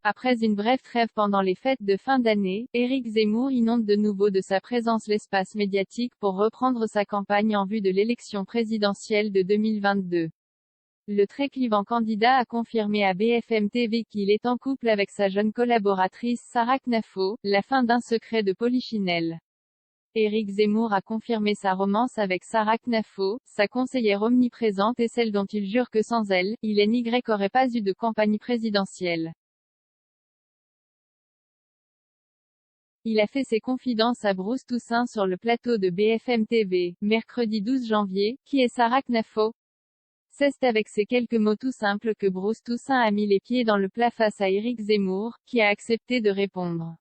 Après une brève trêve pendant les fêtes de fin d'année, Éric Zemmour inonde de nouveau de sa présence l'espace médiatique pour reprendre sa campagne en vue de l'élection présidentielle de 2022. Le très clivant candidat a confirmé à BFM TV qu'il est en couple avec sa jeune collaboratrice Sarah Knafo, la fin d'un secret de Polichinelle. Éric Zemmour a confirmé sa romance avec Sarah Knafo, sa conseillère omniprésente et celle dont il jure que sans elle, il n'y aurait pas eu de campagne présidentielle. Il a fait ses confidences à Bruce Toussaint sur le plateau de BFM TV, mercredi 12 janvier. Qui est Sarah Knafo? C'est avec ces quelques mots tout simples que Bruce Toussaint a mis les pieds dans le plat face à Éric Zemmour, qui a accepté de répondre.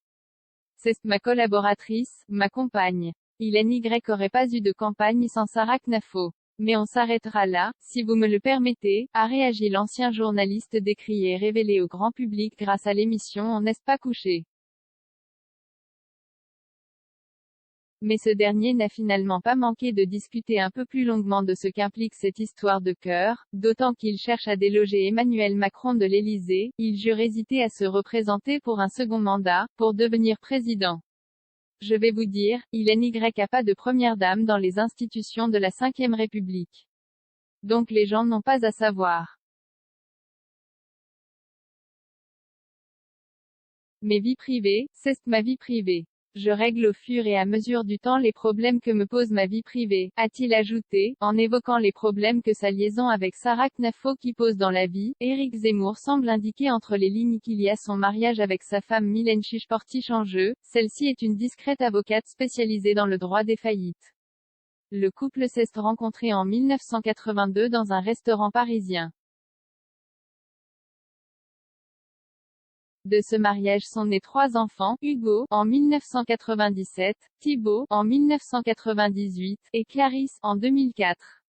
C'est ma collaboratrice, ma compagne. Il n'y aurait pas eu de campagne sans Sarah Knafo. Mais on s'arrêtera là, si vous me le permettez, a réagi l'ancien journaliste décrié et révélé au grand public grâce à l'émission On n'est pas couché. Mais ce dernier n'a finalement pas manqué de discuter un peu plus longuement de ce qu'implique cette histoire de cœur, d'autant qu'il cherche à déloger Emmanuel Macron de l'Élysée. Il jure hésiter à se représenter pour un second mandat, pour devenir président. Je vais vous dire, il n'y a pas de première dame dans les institutions de la Ve République. Donc les gens n'ont pas à savoir. Mes vies privées, c'est ma vie privée. Je règle au fur et à mesure du temps les problèmes que me pose ma vie privée, a-t-il ajouté, en évoquant les problèmes que sa liaison avec Sarah Knafo qui pose dans la vie. Éric Zemmour semble indiquer entre les lignes qu'il y a son mariage avec sa femme Mylène Chiche-Portiche en jeu. Celle-ci est une discrète avocate spécialisée dans le droit des faillites. Le couple s'est rencontré en 1982 dans un restaurant parisien. De ce mariage sont nés 3 enfants, Hugo, en 1997, Thibaut, en 1998, et Clarisse, en 2004.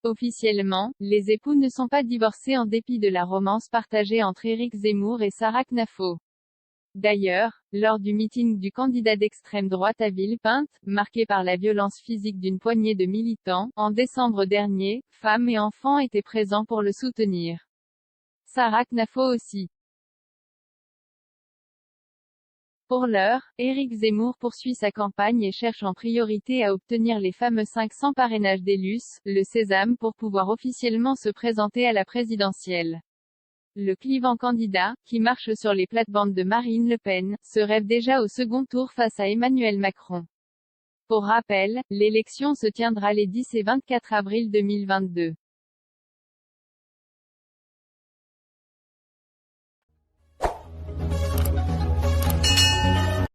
Officiellement, les époux ne sont pas divorcés en dépit de la romance partagée entre Éric Zemmour et Sarah Knafo. D'ailleurs, lors du meeting du candidat d'extrême droite à Villepinte, marqué par la violence physique d'une poignée de militants, en décembre dernier, femmes et enfants étaient présents pour le soutenir. Sarah Knafo aussi. Pour l'heure, Éric Zemmour poursuit sa campagne et cherche en priorité à obtenir les fameux 500 parrainages d'élus, le sésame pour pouvoir officiellement se présenter à la présidentielle. Le clivant candidat, qui marche sur les plates-bandes de Marine Le Pen, se rêve déjà au second tour face à Emmanuel Macron. Pour rappel, l'élection se tiendra les 10 et 24 avril 2022.